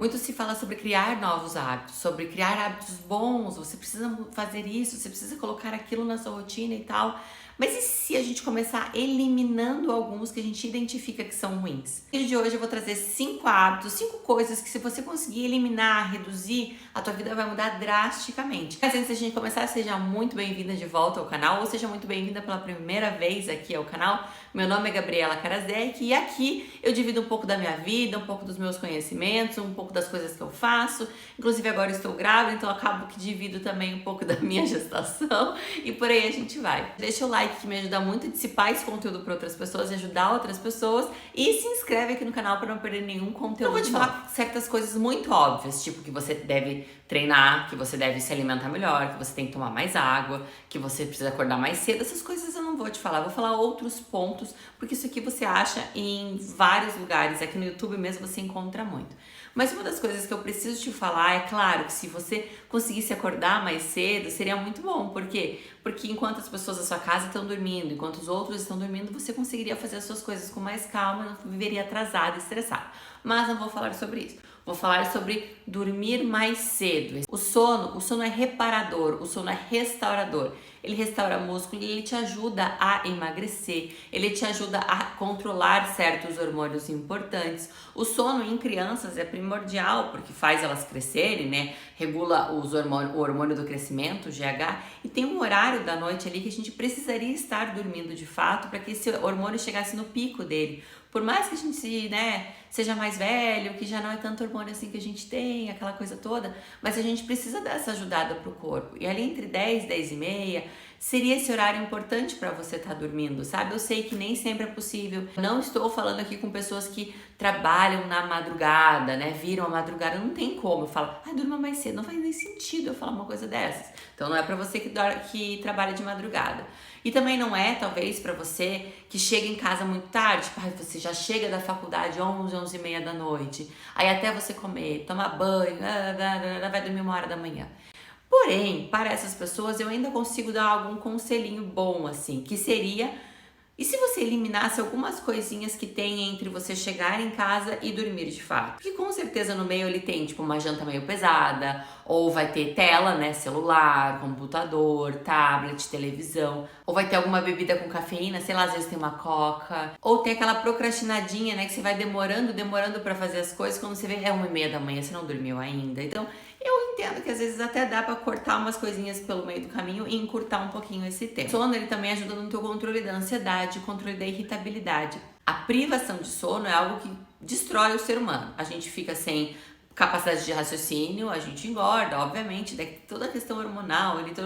Muito se fala sobre criar novos hábitos, sobre criar hábitos bons, você precisa fazer isso, você precisa colocar aquilo na sua rotina e tal. Mas e se a gente começar eliminando alguns que a gente identifica que são ruins? No vídeo de hoje eu vou trazer 5 hábitos, 5 coisas que se você conseguir eliminar, reduzir, a tua vida vai mudar drasticamente. Mas antes da gente começar, seja muito bem-vinda de volta ao canal ou seja muito bem-vinda pela primeira vez aqui ao canal. Meu nome é Gabriela Karaszek e aqui eu divido um pouco da minha vida, um pouco dos meus conhecimentos, um pouco das coisas que eu faço. Inclusive agora estou grávida, então acabo que divido também um pouco da minha gestação e por aí a gente vai. Deixa o like que me ajuda muito a dissipar esse conteúdo para outras pessoas e ajudar outras pessoas e se inscreve aqui no canal para não perder nenhum conteúdo. Eu vou te falar certas coisas muito óbvias, tipo que você deve treinar, que você deve se alimentar melhor, que você tem que tomar mais água, que você precisa acordar mais cedo. Essas coisas eu não vou te falar, eu vou falar outros pontos, porque isso aqui você acha em vários lugares, aqui no YouTube mesmo você encontra muito. Mas uma das coisas que eu preciso te falar é claro que se você conseguisse acordar mais cedo, seria muito bom. Por quê? Porque enquanto as pessoas da sua casa estão dormindo, enquanto os outros estão dormindo, você conseguiria fazer as suas coisas com mais calma, não viveria atrasado e estressado. Mas não vou falar sobre isso. Vou falar sobre dormir mais cedo. O sono é reparador, o sono é restaurador. Ele restaura músculo e ele te ajuda a emagrecer, ele te ajuda a controlar certos hormônios importantes. O sono em crianças é primordial porque faz elas crescerem, né? Regula o hormônio do crescimento, o GH, e tem um horário da noite ali que a gente precisaria estar dormindo de fato para que esse hormônio chegasse no pico dele. Por mais que a gente, seja mais velho, que já não é tanto hormônio assim que a gente tem, aquela coisa toda, mas a gente precisa dar essa ajudada pro corpo. E ali entre 10, 10 e meia, seria esse horário importante para você estar dormindo, sabe? Eu sei que nem sempre é possível. Não estou falando aqui com pessoas que trabalham na madrugada, viram a madrugada, não tem como. Eu falo, durma mais cedo. Não faz nem sentido eu falar uma coisa dessas. Então não é para você que trabalha de madrugada. E também não é, talvez, para você que chega em casa muito tarde, tipo, você já chega da faculdade 11, 11 e meia da noite, aí até você comer, tomar banho, vai dormir 1 hora da manhã. Porém, para essas pessoas eu ainda consigo dar algum conselhinho bom, assim, que seria: e se você eliminasse algumas coisinhas que tem entre você chegar em casa e dormir de fato? Porque com certeza no meio ele tem tipo uma janta meio pesada, ou vai ter tela, celular, computador, tablet, televisão, ou vai ter alguma bebida com cafeína, sei lá, às vezes tem uma coca, ou tem aquela procrastinadinha, que você vai demorando pra fazer as coisas, quando você vê é 1 e meia da manhã, você não dormiu ainda. Então, eu entendo que às vezes até dá pra cortar umas coisinhas pelo meio do caminho e encurtar um pouquinho esse tempo. O sono, ele também ajuda no teu controle da ansiedade, controle da irritabilidade. A privação de sono é algo que destrói o ser humano. A gente fica sem capacidade de raciocínio, a gente engorda, obviamente, toda a questão hormonal, você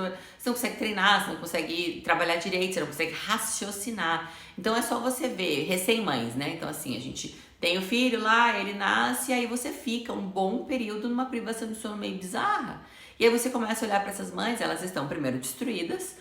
não consegue treinar, você não consegue trabalhar direito, você não consegue raciocinar. Então é só você ver, recém-mães, Então assim, a gente tem o filho lá, ele nasce, e aí você fica um bom período numa privação de sono meio bizarra. E aí você começa a olhar para essas mães, elas estão primeiro destruídas,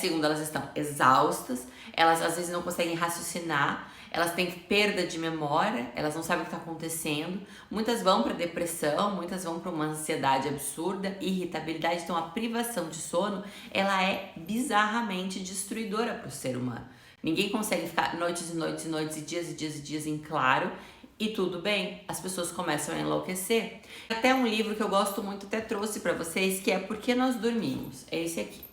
Segundo, elas estão exaustas, elas às vezes não conseguem raciocinar, elas têm perda de memória, elas não sabem o que está acontecendo, muitas vão para depressão, muitas vão para uma ansiedade absurda, irritabilidade. Então a privação de sono, ela é bizarramente destruidora para o ser humano. Ninguém consegue ficar noites e noites e noites e dias e dias e dias em claro e tudo bem, as pessoas começam a enlouquecer. Até um livro que eu gosto muito, até trouxe para vocês, que é Por que Nós Dormimos, é esse aqui.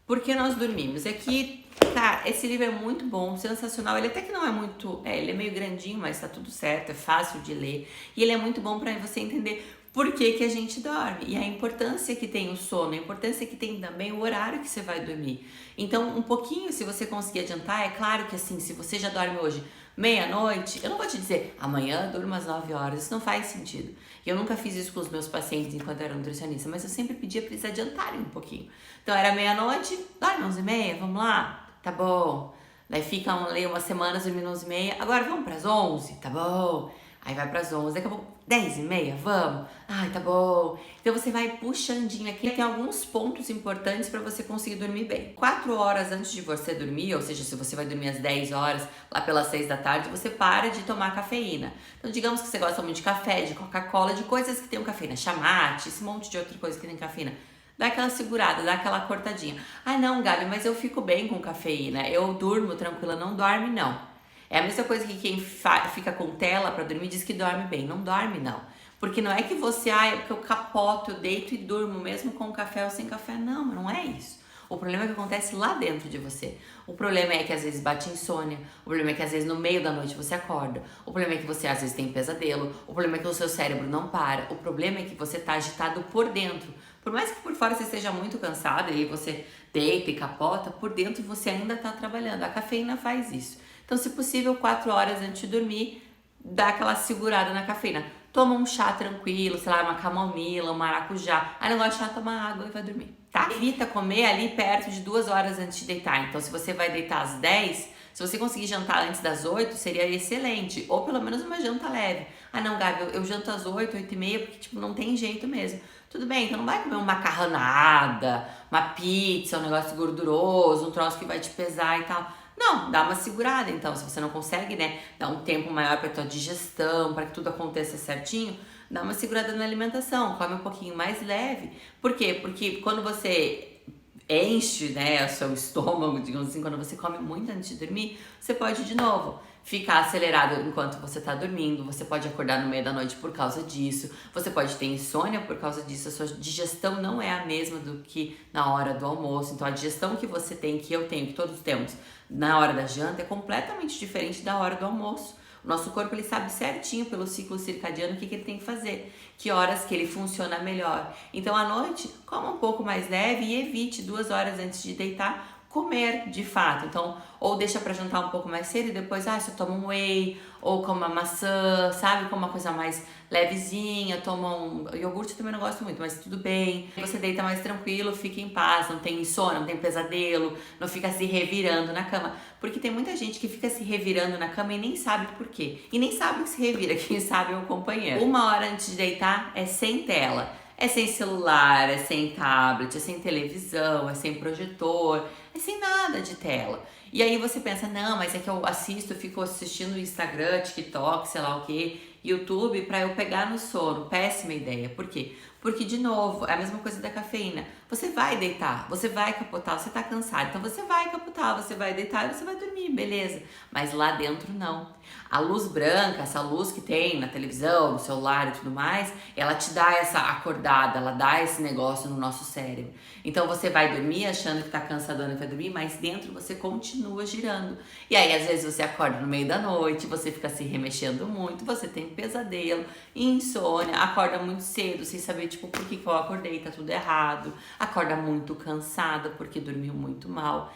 Por que Nós Dormimos? Aqui, cara, esse livro é muito bom, sensacional. Ele até que não é muito, ele é meio grandinho, mas tá tudo certo, é fácil de ler. E ele é muito bom para você entender por que a gente dorme e a importância que tem o sono, a importância que tem também o horário que você vai dormir. Então, um pouquinho, se você conseguir adiantar, é claro que assim, se você já dorme hoje meia-noite, eu não vou te dizer amanhã durma às 9 horas, isso não faz sentido. Eu nunca fiz isso com os meus pacientes enquanto eu era nutricionista, mas eu sempre pedia para eles adiantarem um pouquinho. Então era meia-noite, dorme 11h30, vamos lá? Tá bom. Daí ficam ali umas semanas dormindo 11h30, agora vamos para as 11, tá bom? Aí vai para as 11, daqui a pouco 10h30, vamos? Ai, tá bom. Então você vai puxandinho aqui. Tem alguns pontos importantes para você conseguir dormir bem. 4 horas antes de você dormir, ou seja, se você vai dormir às 10 horas, lá pelas 6 da tarde, você para de tomar cafeína. Então digamos que você gosta muito de café, de Coca-Cola, de coisas que tem cafeína, chamate, esse monte de outra coisa que tem cafeína. Dá aquela segurada, dá aquela cortadinha. Ah, não, Gabi, mas eu fico bem com cafeína. Eu durmo tranquila. Não dorme, não. É a mesma coisa que quem fica com tela pra dormir diz que dorme bem. Não dorme, não. Porque não é que você, é porque eu capoto, eu deito e durmo mesmo com café ou sem café. Não, não é isso. O problema é que acontece lá dentro de você. O problema é que às vezes bate insônia. O problema é que às vezes no meio da noite você acorda. O problema é que você às vezes tem pesadelo. O problema é que o seu cérebro não para. O problema é que você tá agitado por dentro. Por mais que por fora você esteja muito cansado e aí você deita e capota, por dentro você ainda tá trabalhando. A cafeína faz isso. Então, se possível, 4 horas antes de dormir, dá aquela segurada na cafeína. Toma um chá tranquilo, sei lá, uma camomila, um maracujá. Aí não gosta de chá, toma água e vai dormir, tá? Evita comer ali perto de 2 horas antes de deitar. Então, se você vai deitar às 10, se você conseguir jantar antes das 8, seria excelente. Ou pelo menos uma janta leve. Ah não, Gabi, eu janto às 8, 8 e meia, porque tipo, não tem jeito mesmo. Tudo bem, então não vai comer uma macarronada, uma pizza, um negócio gorduroso, um troço que vai te pesar e tal. Não, dá uma segurada então, se você não consegue, né, dar um tempo maior para tua digestão, para que tudo aconteça certinho, dá uma segurada na alimentação, come um pouquinho mais leve. Por quê? Porque quando você enche, né, o seu estômago, digamos assim, quando você come muito antes de dormir, você pode de novo ficar acelerado enquanto você tá dormindo, você pode acordar no meio da noite por causa disso, você pode ter insônia por causa disso, a sua digestão não é a mesma do que na hora do almoço, então a digestão que você tem, que eu tenho, que todos temos na hora da janta é completamente diferente da hora do almoço. O nosso corpo ele sabe certinho pelo ciclo circadiano o que ele tem que fazer, que horas que ele funciona melhor. Então à noite, coma um pouco mais leve e evite 2 horas antes de deitar comer de fato. Então, ou deixa pra jantar um pouco mais cedo e depois, você toma um whey, ou come uma maçã, sabe? Come uma coisa mais levezinha, toma um iogurte, eu também não gosto muito, mas tudo bem. Você deita mais tranquilo, fica em paz, não tem insônia, não tem pesadelo, não fica se revirando na cama. Porque tem muita gente que fica se revirando na cama e nem sabe por quê. E nem sabe o que se revira, quem sabe é o companheiro. 1 hora antes de deitar é sem tela. É sem celular, é sem tablet, é sem televisão, é sem projetor, é sem nada de tela. E aí você pensa, não, mas é que eu assisto, eu fico assistindo Instagram, TikTok, sei lá o que, YouTube, pra eu pegar no sono. Péssima ideia. Por quê? Porque, de novo, é a mesma coisa da cafeína. Você vai deitar, você vai capotar, você tá cansado. Então você vai capotar, você vai deitar e você vai dormir, beleza. Mas lá dentro não. A luz branca, essa luz que tem na televisão, no celular e tudo mais, ela te dá essa acordada, ela dá esse negócio no nosso cérebro. Então você vai dormir achando que tá cansadona e vai dormir, mas dentro você continua girando. E aí às vezes você acorda no meio da noite, você fica se remexendo muito, você tem pesadelo, insônia, acorda muito cedo sem saber tipo por que eu acordei, tá tudo errado. Acorda muito cansada porque dormiu muito mal.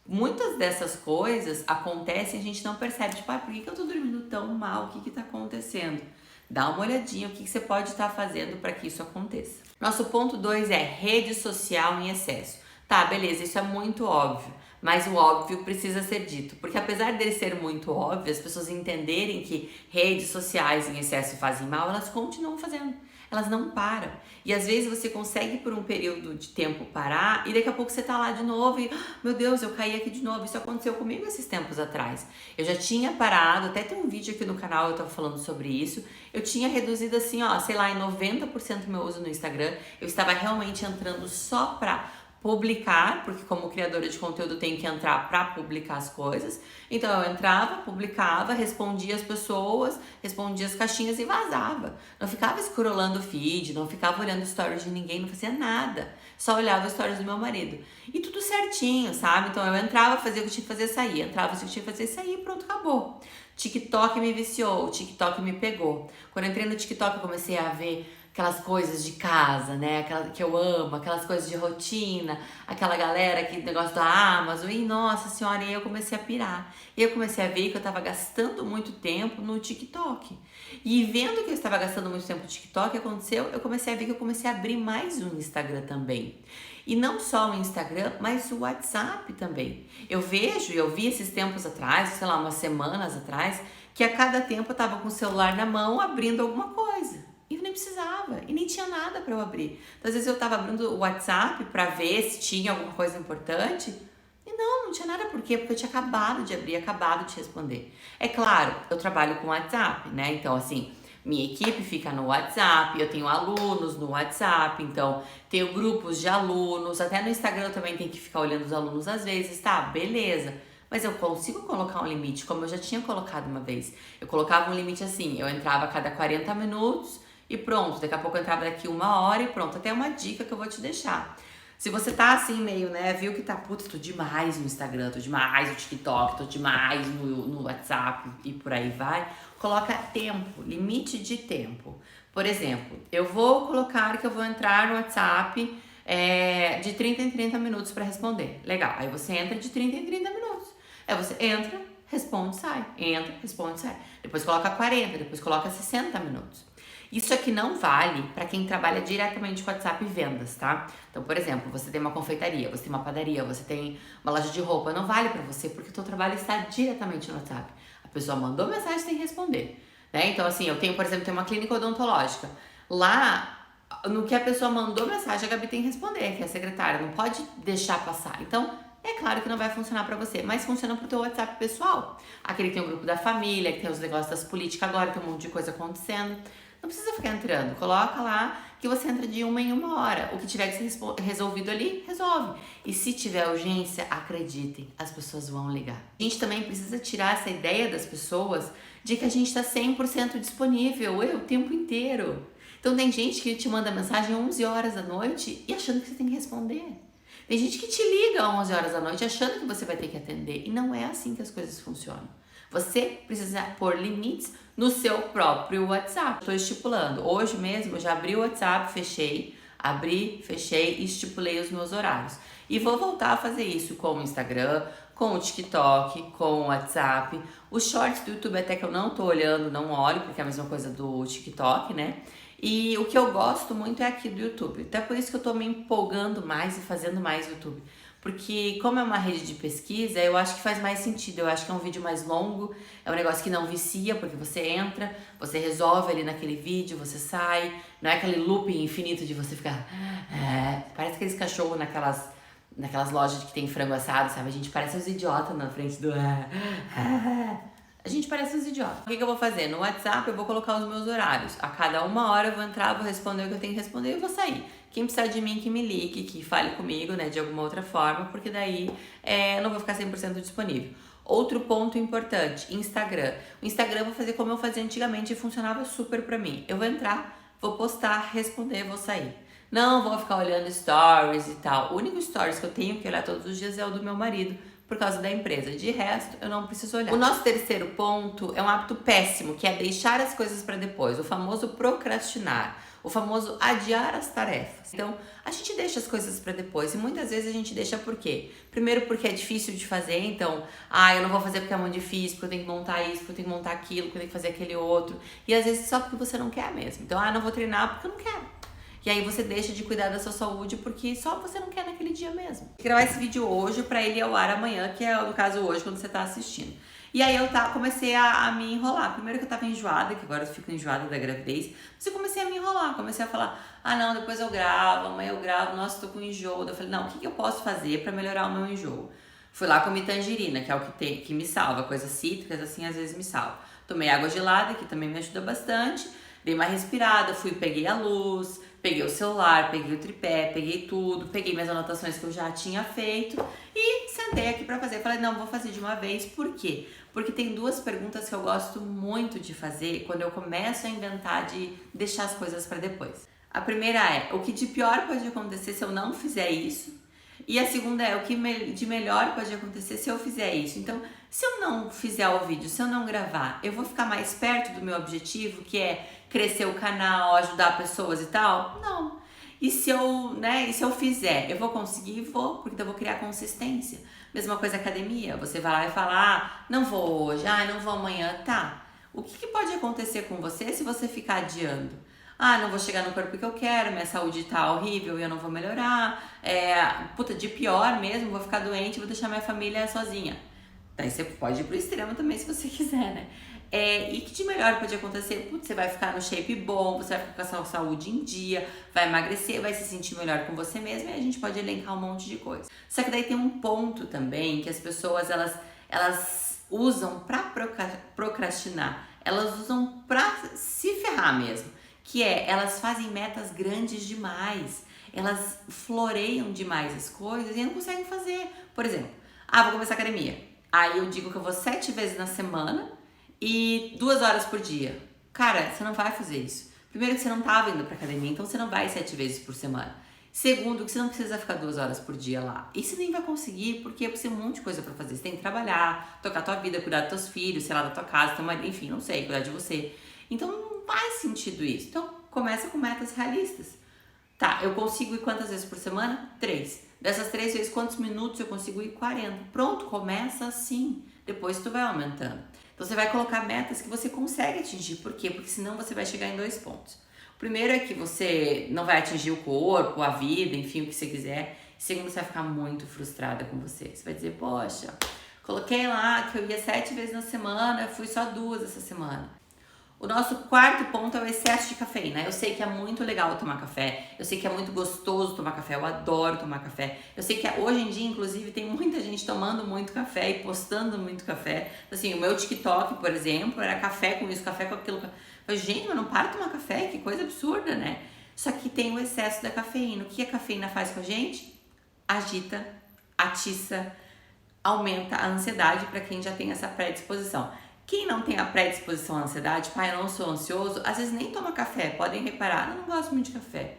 Muitas dessas coisas acontecem e a gente não percebe, tipo, por que eu tô dormindo tão mal? O que tá acontecendo? Dá uma olhadinha, o que você pode estar fazendo para que isso aconteça. Nosso ponto 2 é rede social em excesso. Tá, beleza, isso é muito óbvio, mas o óbvio precisa ser dito, porque apesar dele ser muito óbvio, as pessoas entenderem que redes sociais em excesso fazem mal, elas continuam fazendo. Elas não param. E às vezes você consegue por um período de tempo parar e daqui a pouco você tá lá de novo e, meu Deus, eu caí aqui de novo. Isso aconteceu comigo esses tempos atrás. Eu já tinha parado, até tem um vídeo aqui no canal eu tava falando sobre isso. Eu tinha reduzido assim, sei lá, em 90% meu uso no Instagram. Eu estava realmente entrando só pra publicar, porque como criadora de conteúdo tem que entrar para publicar as coisas. Então eu entrava, publicava, respondia as pessoas, respondia as caixinhas e vazava. Não ficava scrollando o feed, não ficava olhando stories de ninguém, não fazia nada. Só olhava os stories do meu marido. E tudo certinho, sabe? Então eu entrava, fazia o que tinha que fazer, saía. Entrava, fazia o que tinha que fazer, saía e pronto, acabou. TikTok me viciou, o TikTok me pegou. Quando eu entrei no TikTok eu comecei a ver aquelas coisas de casa, né, aquela que eu amo, aquelas coisas de rotina, aquela galera que negócio da Amazon, e nossa senhora, e aí eu comecei a pirar. E eu comecei a ver que eu tava gastando muito tempo no TikTok. E vendo que eu estava gastando muito tempo no TikTok, o que aconteceu? Eu comecei a ver que eu comecei a abrir mais um Instagram também. E não só o Instagram, mas o WhatsApp também. Eu vejo, e eu vi esses tempos atrás, sei lá, umas semanas atrás, que a cada tempo eu tava com o celular na mão abrindo alguma coisa. E nem precisava, e nem tinha nada para eu abrir. Então, às vezes eu tava abrindo o WhatsApp para ver se tinha alguma coisa importante. E não tinha nada. Por quê? Porque eu tinha acabado de abrir, acabado de responder. É claro, eu trabalho com WhatsApp, né? Então, assim, minha equipe fica no WhatsApp, eu tenho alunos no WhatsApp, então tenho grupos de alunos. Até no Instagram eu também tenho que ficar olhando os alunos às vezes, tá? Beleza. mas eu consigo colocar um limite, como eu já tinha colocado uma vez. Eu colocava um limite assim, eu entrava a cada 40 minutos e pronto, daqui a pouco eu entrava daqui 1 hora e pronto. Até uma dica que eu vou te deixar. Se você tá assim meio, né, viu que tá, putz, tô demais no Instagram, tô demais no TikTok, tô demais no WhatsApp e por aí vai, coloca tempo, limite de tempo. Por exemplo, eu vou colocar que eu vou entrar no WhatsApp de 30 em 30 minutos para responder. Legal, aí você entra de 30 em 30 minutos. Aí você entra, responde, sai. Entra, responde, sai. Depois coloca 40, depois coloca 60 minutos. Isso aqui não vale para quem trabalha diretamente com WhatsApp e vendas, tá? Então, por exemplo, você tem uma confeitaria, você tem uma padaria, você tem uma loja de roupa, não vale para você porque o teu trabalho está diretamente no WhatsApp. A pessoa mandou mensagem, você tem que responder, né? Então, assim, eu tenho, por exemplo, uma clínica odontológica. Lá, no que a pessoa mandou mensagem, a Gabi tem que responder, que é a secretária, não pode deixar passar. Então, é claro que não vai funcionar pra você, mas funciona pro teu WhatsApp pessoal. Aquele que tem o grupo da família, que tem os negócios das políticas agora, tem um monte de coisa acontecendo. Não precisa ficar entrando, coloca lá que você entra de 1 em 1 hora. O que tiver que ser resolvido ali, resolve. E se tiver urgência, acreditem, as pessoas vão ligar. A gente também precisa tirar essa ideia das pessoas de que a gente está 100% disponível o tempo inteiro. Então tem gente que te manda mensagem às 11 horas da noite e achando que você tem que responder. Tem gente que te liga às 11 horas da noite achando que você vai ter que atender. E não é assim que as coisas funcionam. Você precisa pôr limites no seu próprio WhatsApp. Estou estipulando. Hoje mesmo eu já abri o WhatsApp, fechei e estipulei os meus horários. E vou voltar a fazer isso com o Instagram, com o TikTok, com o WhatsApp. Os shorts do YouTube até que eu não tô olhando, não olho, porque é a mesma coisa do TikTok, né? E o que eu gosto muito é aqui do YouTube. Até por isso que eu tô me empolgando mais e fazendo mais YouTube. Porque como é uma rede de pesquisa, eu acho que faz mais sentido. Eu acho que é um vídeo mais longo, é um negócio que não vicia, porque você entra, você resolve ali naquele vídeo, você sai. Não é aquele looping infinito de você ficar... parece aqueles cachorros naquelas lojas que tem frango assado, sabe? A gente parece uns idiotas na frente do... A gente parece uns idiotas. O que eu vou fazer? No WhatsApp eu vou colocar os meus horários. A cada 1 hora eu vou entrar, vou responder o que eu tenho que responder e vou sair. Quem precisar de mim que me ligue, que fale comigo, né, de alguma outra forma, porque daí eu não vou ficar 100% disponível. Outro ponto importante, Instagram. O Instagram eu vou fazer como eu fazia antigamente e funcionava super pra mim. Eu vou entrar, vou postar, responder, vou sair. Não vou ficar olhando stories e tal. O único stories que eu tenho que olhar todos os dias é o do meu marido, por causa da empresa. De resto, eu não preciso olhar. O nosso terceiro ponto é um hábito péssimo, que é deixar as coisas para depois, o famoso procrastinar, o famoso adiar as tarefas. Então, a gente deixa as coisas para depois e muitas vezes a gente deixa por quê? Primeiro porque é difícil de fazer, então, eu não vou fazer porque é muito difícil, porque eu tenho que montar isso, porque eu tenho que montar aquilo, porque eu tenho que fazer aquele outro. E às vezes só porque você não quer mesmo. Então, não vou treinar porque eu não quero. E aí você deixa de cuidar da sua saúde porque só você não quer naquele dia mesmo. Vou gravar esse vídeo hoje pra ele ir ao ar amanhã, que é no caso hoje, quando você tá assistindo. E aí eu comecei a me enrolar. Primeiro que eu tava enjoada, que agora eu fico enjoada da gravidez. Mas eu comecei a me enrolar, comecei a falar, não, depois eu gravo, amanhã eu gravo, nossa, tô com enjoo. Eu falei, não, o que eu posso fazer pra melhorar o meu enjoo? Fui lá, comi tangerina, que é o que me salva, coisas cítricas assim às vezes me salva. Tomei água gelada, que também me ajuda bastante. Dei uma respirada, peguei a luz, peguei o celular, peguei o tripé, peguei tudo, peguei minhas anotações que eu já tinha feito e sentei aqui pra fazer. Falei, não, vou fazer de uma vez. Por quê? Porque tem duas perguntas que eu gosto muito de fazer quando eu começo a inventar de deixar as coisas pra depois. A primeira é, o que de pior pode acontecer se eu não fizer isso? E a segunda é, o que de melhor pode acontecer se eu fizer isso? Então, se eu não fizer o vídeo, se eu não gravar, eu vou ficar mais perto do meu objetivo, que é crescer o canal, ajudar pessoas e tal? Não. E se eu fizer, eu vou conseguir? Vou, porque eu vou criar consistência. Mesma coisa academia, você vai lá e fala, não vou hoje, não vou amanhã, tá. O que pode acontecer com você se você ficar adiando? Não vou chegar no corpo que eu quero, minha saúde tá horrível e eu não vou melhorar. De pior mesmo, vou ficar doente, vou deixar minha família sozinha. Daí você pode ir pro extremo também se você quiser, né? E que de melhor pode acontecer? Você vai ficar no shape bom, você vai ficar com a sua saúde em dia, vai emagrecer, vai se sentir melhor com você mesmo e a gente pode elencar um monte de coisa. Só que daí tem um ponto também que as pessoas, elas usam pra procrastinar, elas usam pra se ferrar mesmo. Que elas fazem metas grandes demais, elas floreiam demais as coisas e não conseguem fazer. Por exemplo, vou começar a academia. Aí eu digo que eu vou 7 vezes na semana e 2 horas por dia. Cara, você não vai fazer isso. Primeiro que você não tava indo pra academia, então você não vai 7 vezes por semana. Segundo, que você não precisa ficar 2 horas por dia lá. E você nem vai conseguir, porque você tem um monte de coisa pra fazer. Você tem que trabalhar, tocar tua vida, cuidar dos teus filhos, sei lá, da tua casa, teu marido, enfim, não sei, cuidar de você. Então não faz sentido isso. Então começa com metas realistas. Tá, eu consigo ir quantas vezes por semana? 3. Dessas 3 vezes, quantos minutos eu consigo ir? 40. Pronto, começa assim. Depois tu vai aumentando. Então você vai colocar metas que você consegue atingir. Por quê? Porque senão você vai chegar em 2 pontos. O primeiro é que você não vai atingir o corpo, a vida, enfim, o que você quiser. Segundo, você vai ficar muito frustrada com você. Você vai dizer, poxa, coloquei lá que eu ia 7 vezes na semana, eu fui só 2 essa semana. O nosso quarto ponto é o excesso de cafeína. Eu sei que é muito legal tomar café, eu sei que é muito gostoso tomar café, eu adoro tomar café. Eu sei que hoje em dia, inclusive, tem muita gente tomando muito café e postando muito café. Assim, o meu TikTok, por exemplo, era café com isso, café com aquilo. Eu falei, gente, mas não para de tomar café, que coisa absurda, né? Só que tem o excesso da cafeína. O que a cafeína faz com a gente? Agita, atiça, aumenta a ansiedade para quem já tem essa predisposição. Quem não tem a predisposição à ansiedade, pai, eu não sou ansioso, às vezes nem toma café, podem reparar, eu não gosto muito de café.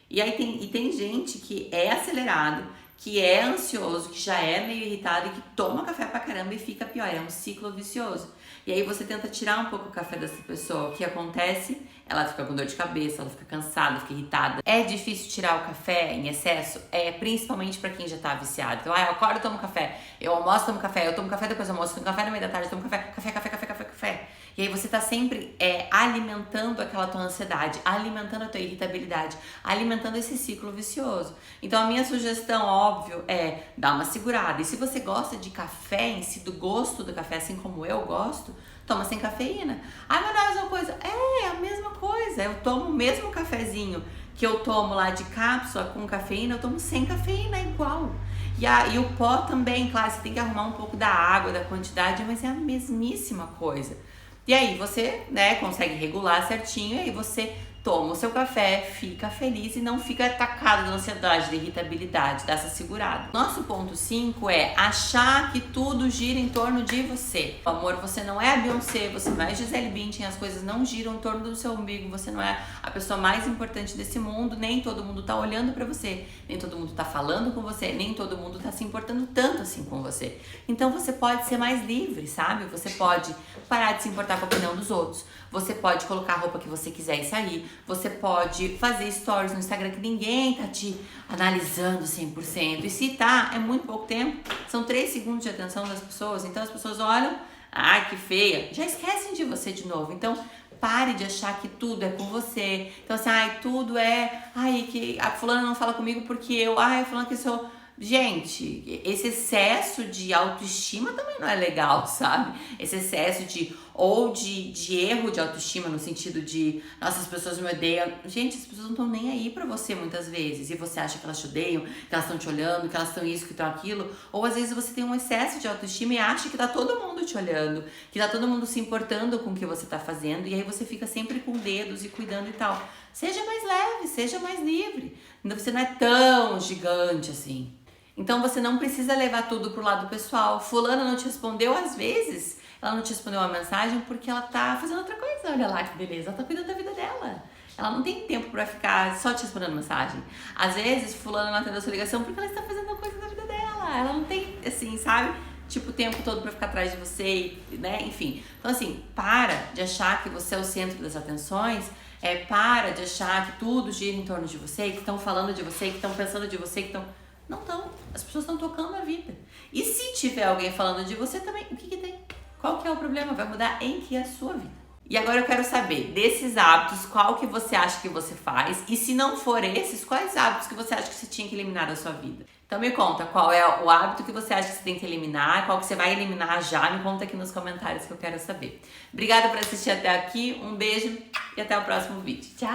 E aí tem gente que é acelerado, que é ansioso, que já é meio irritado e que toma café pra caramba e fica pior, é um ciclo vicioso. E aí você tenta tirar um pouco o café dessa pessoa, o que acontece? Ela fica com dor de cabeça, ela fica cansada, fica irritada. É difícil tirar o café em excesso, principalmente pra quem já tá viciado. Então, eu acordo, tomo café, eu almoço, tomo café, eu tomo café depois do almoço, tomo café no meio da tarde, tomo café. E aí você tá sempre alimentando aquela tua ansiedade, alimentando a tua irritabilidade, alimentando esse ciclo vicioso. Então a minha sugestão, óbvio, é dar uma segurada. E se você gosta de café em si, do gosto do café, assim como eu gosto, toma sem cafeína. Ah, mas não é a mesma coisa. É a mesma coisa. Eu tomo o mesmo cafezinho que eu tomo lá de cápsula com cafeína, eu tomo sem cafeína, é igual. E o pó também, claro, você tem que arrumar um pouco da água, da quantidade, mas é a mesmíssima coisa. E aí você, né, consegue regular certinho, e aí você toma o seu café, fica feliz e não fica atacado da ansiedade, da irritabilidade, dessa segurada. Nosso ponto 5 é achar que tudo gira em torno de você. Amor, você não é a Beyoncé, você não é a Gisele Bündchen, as coisas não giram em torno do seu umbigo, você não é a pessoa mais importante desse mundo, nem todo mundo tá olhando pra você, nem todo mundo tá falando com você, nem todo mundo tá se importando tanto assim com você. Então você pode ser mais livre, sabe? Você pode parar de se importar com a opinião dos outros, você pode colocar a roupa que você quiser e sair, você pode fazer stories no Instagram que ninguém tá te analisando 100%. E se tá, é muito pouco tempo. São 3 segundos de atenção das pessoas. Então as pessoas olham, ai que feia, já esquecem de você de novo. Então pare de achar que tudo é com você. Então assim, tudo é, que a fulana não fala comigo porque eu, a fulana que sou... Gente, esse excesso de autoestima também não é legal, sabe? Esse excesso de erro de autoestima no sentido de, nossa, as pessoas me odeiam. Gente, as pessoas não estão nem aí pra você muitas vezes. E você acha que elas te odeiam, que elas estão te olhando, que elas estão isso, que estão aquilo. Ou às vezes você tem um excesso de autoestima e acha que tá todo mundo te olhando, que tá todo mundo se importando com o que você tá fazendo. E aí você fica sempre com dedos e cuidando e tal. Seja mais leve, seja mais livre. Você não é tão gigante assim. Então você não precisa levar tudo pro lado pessoal. Fulana não te respondeu às vezes, ela não te respondeu uma mensagem porque ela tá fazendo outra coisa. Olha lá que beleza, ela tá cuidando da vida dela. Ela não tem tempo pra ficar só te respondendo mensagem. Às vezes fulana não atendeu a sua ligação porque ela está fazendo uma coisa da vida dela. Ela não tem, assim, sabe? Tipo, o tempo todo pra ficar atrás de você, né? Enfim. Então assim, para de achar que você é o centro das atenções. Para de achar que tudo gira em torno de você, que estão falando de você, que estão pensando de você, que estão... Não estão. As pessoas estão tocando a vida. E se tiver alguém falando de você também, o que tem? Qual que é o problema? Vai mudar em que é a sua vida. E agora eu quero saber, desses hábitos, qual que você acha que você faz? E se não for esses, quais hábitos que você acha que você tinha que eliminar da sua vida? Então me conta, qual é o hábito que você acha que você tem que eliminar, qual que você vai eliminar já, me conta aqui nos comentários que eu quero saber. Obrigada por assistir até aqui, um beijo e até o próximo vídeo. Tchau!